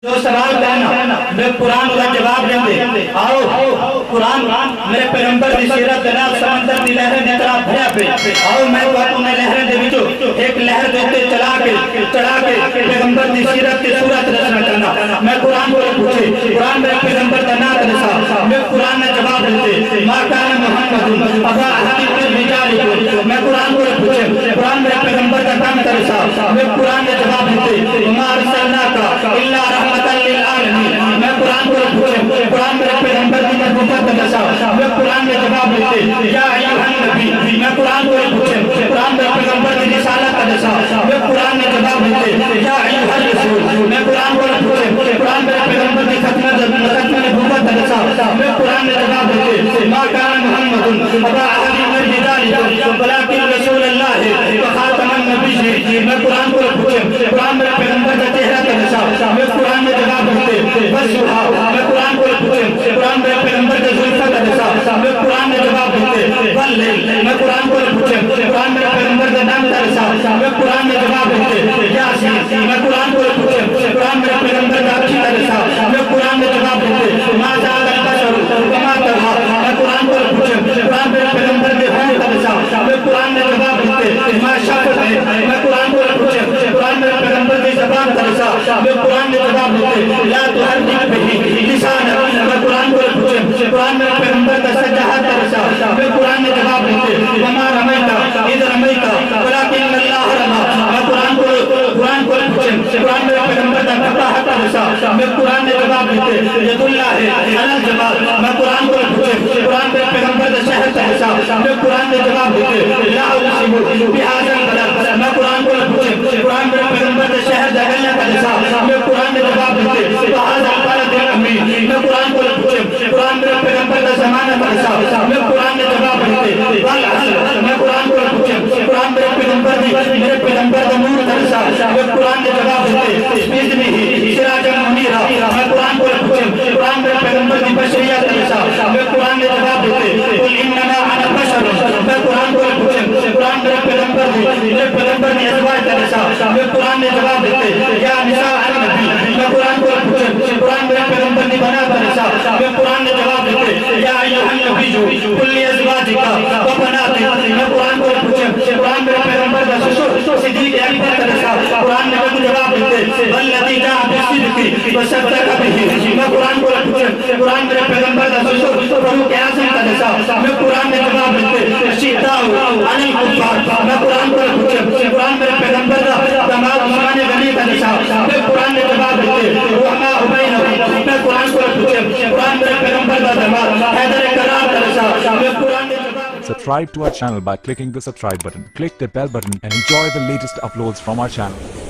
جو سوال کرنا میں قرآن کا جواب دیں آؤ قرآن میرے پیغمبر کی سیرت جناب سمندر کی لہریں نے طرح بھیا پہ آؤ میں تو نے لہریں دے وچو ایک لہر دیتے چڑھا کے پیغمبر کی سیرت کی صورت رسنا کرنا میں قرآن کو پوچھے قرآن میرے پیغمبر کا نام رسا میں قرآن نے جواب دیتے ما کان محمد ابا احد الرجال میں قرآن کو پوچھے قرآن میرے پیغمبر کا نام رسا میں قرآن نے جواب دیتے ما ارسلناک الا رحمت للعالمین میں قرآن کو پوچھے قرآن میرے پیغمبر کی نبوت کا رسا میں قرآن نے جواب دیتے یا ایھا النبی میں قرآن کو پوچھے قرآن میرے پیغمبر کی رسالت کا رسا میں قرآن نے جواب دیتے یا ایھا الرسول میں قرآن کو پوچھے قرآن میرے پیغمبر کی ختم نبوت کا رسا میں قرآن نے جواب دیتے ما کان محمد ابا احد من الرجال ولکن رسول اللہ وخاتم النبیین میں قرآن کو پوچھے قرآن میرے پیغمبر کا چہرہ کا رسا میں قرآن میں جواب دیتے بس میں قرآن کو پوچھے قرآن میرے پیغمبر کے زلفہ کا رسا میں قرآن میں جواب دیتے واللیل میں قرآن کو پوچھے قرآن میرے پیغمبر کا نام کا رسا میں قرآن میں جواب دیتے یاسین میں قرآن کو پوچھے قرآن میرے پیغمبر کا اچھی کا رسا میں قرآن میں جواب دیتے ما زاد البشر وما طغى میں قرآن کو پوچھے قرآن میرے پیغمبر کے ہونے کا رسا میں قرآن میں جواب دیتے ما شفت ہے میں قرآن کو پوچھے قرآن میرے پیغمبر کی زبان کا رسا میں قرآن میں جواب دیتے لا تحرک به لسانک میں قرآن کو پوچھے قرآن میرے پیغمبر کا سجاحت کا رسا میں قرآن میں جواب دیتے وما رمیت اذ رمیت ولکن اللہ رمی میں قرآن کو پوچھے قرآن میرے پیغمبر کا فقاہت کا رسا میں قرآن میں جواب دیتے ید اللہ علی الجبال میں قرآن کو پوچھے قرآن میرے پیغمبر کا شہر کا رسا میں قرآن میں جواب دیتے لا اقسم بہذا البلد میں قرآن کو پوچھے قرآن میرے پیغمبر کا شہر جہنم کا رسا میں قرآن میں جواب دیتے وہذا البلد الامین میں قرآن کو پوچھے قرآن میرے پیغمبر کا زمانہ کا رسا میں قرآن میں جواب دیتے والعصر میں قرآن کو پوچھے قرآن میرے پیغمبر کا نور کا رسا میں قرآن میں جواب دیتے باذنہ سراجا منیرا میں قرآن کو پوچھے قرآن میرے پیغمبر کی بشریت کا رسا میں قرآن میں جواب دیتے قل انما انا بشر میں قرآن کو پوچھے قرآن میرے پیغمبر کی ازواج کا رسا میں قرآن میں جواب دیتے یا نساء النبی میں قرآن کو پوچھے قرآن میرے پیغمبر کی بنا کا رسا میں قرآن میں جواب دیتے یا ایھا النبی قل لازواجک وبناتک میں قرآن کو پوچھے قرآن میرے پیغمبر کا سسر صدیق اکبر کا رسا قرآن میں جواب دیتے والذی جاء بالصدق وصدق به میں قرآن کو پوچھے قرآن میرے پیغمبر کا سسر فاروق اعظم کا رسا میں قرآن میں جواب دیتے شداء علی الکفار میں قرآن کو پوچھے قرآن میرے پیغمبر کا دماغ عثمان غنی کا رسا میں قرآن میں جواب دیتے رحماء بینہم میں قرآن کو پوچھے قرآن میرے پیغمبر کا دماغ حیدر کرار کا رسا میں قرآن میں Subscribe to our channel by clicking the subscribe button. Click the bell button and enjoy the latest uploads from our channel.